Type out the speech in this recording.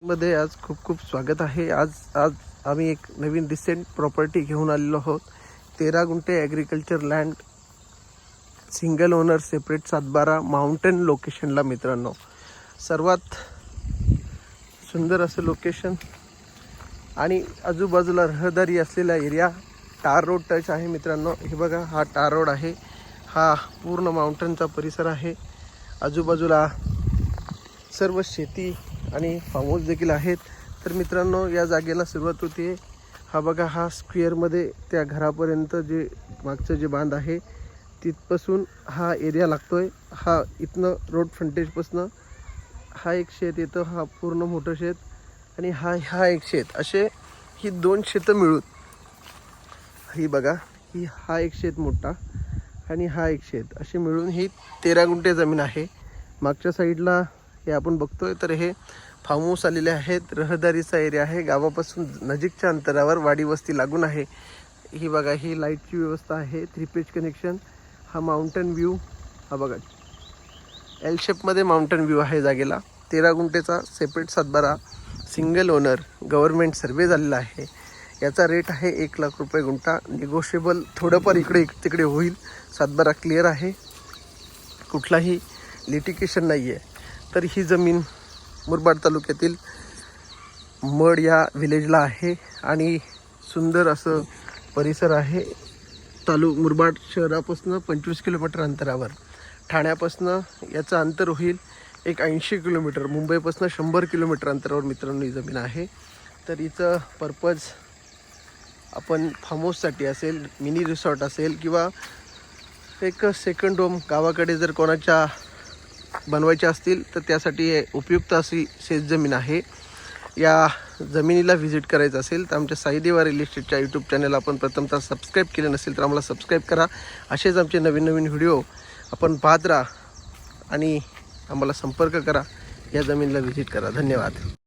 मध्ये आज खूप खूप स्वागत आहे। आज आम्ही एक नवीन रिसेंट प्रॉपर्टी घेऊन आलेलो आहोत। 13 गुंठे agriculture land, single owner, separate 7/12 mountain लोकेशनला मित्रांनो। सर्वात सुंदर असं लोकेशन आणि आजूबाजूला रहदारी असलेला एरिया, टार रोड टच आहे मित्रांनो। हे बघा, हा टार रोड आहे, हा पूर्ण माउंटेनचा परिसर आहे। आजूबाजूला सर्व शेती आणि फार्म हाऊस देखील आहेत। तर मित्रांनो, या जागेला सुरुवात होते, हा बघा, हा स्क्वेअरमध्ये त्या घरापर्यंत जे मागचं जे बांध आहे तिथपासून हा एरिया लागतोय। हा इथनं रोड फ्रंटेजपासून हा एक शेत येतं, हा पूर्ण मोठं शेत, आणि हा एक शेत, असे ही दोन शेतं मिळून ही बघा, हा एक शेत मोठा आणि हा एक शेत, असे मिळून ही 13 गुंठे जमीन आहे। मागच्या साईडला हे आपण बघतोय तर हे फार्म हाऊस आलेले आहेत। रहदारीचा एरिया आहे, गावापासून नजीकच्या अंतरावर वाडी वस्ती लागून आहे। ही बघा, ही लाईटची व्यवस्था आहे, 3 पेज कनेक्शन। हा माउंटेन व्ह्यू, हा बघा, एल शेपमध्ये माउंटेन व्ह्यू आहे जागेला। 13 गुंठेचा सेपरेट 7/12 सिंगल ओनर गव्हर्नमेंट सर्वे झालेला आहे। याचा रेट आहे 1 लाख रुपये गुंठा, निगोशिएबल थोडंफार इकडे तिकडे होईल। 7/12 क्लिअर आहे, कुठलाही लिटिगेशन नाही आहे। तर ही जमीन मुरबाड तालुक्यातील मड या विलेजला आहे आणि सुंदर असं परिसर आहे। मुरबाड शहरापासून 25 किलोमीटर अंतरावर, ठाण्यापासून याचं अंतर होईल एक 80 किलोमीटर, मुंबईपासून 100 किलोमीटर अंतरावर मित्रांनो ही जमीन आहे। तर हिचं पर्पज आपण फार्म हाऊससाठी असेल, मिनी रिसॉर्ट असेल, किंवा एक सेकंड होम गावाकडे जर कोणाच्या बनवायचे असतील तर त्यासाठी उपयुक्त अशी शेतजमीन आहे। या जमिनीला व्हिजिट करायचं असेल तर आमच्या साई देवा रिअल इस्टेटच्या यूट्यूब चॅनल आपण प्रथमतः सबस्क्राईब केलं नसेल तर आम्हाला सबस्क्राईब करा। असेच आमचे नवीन नवीन व्हिडिओ आपण पाहत राहा आणि आम्हाला संपर्क करा, या जमिनीला व्हिजिट करा। धन्यवाद।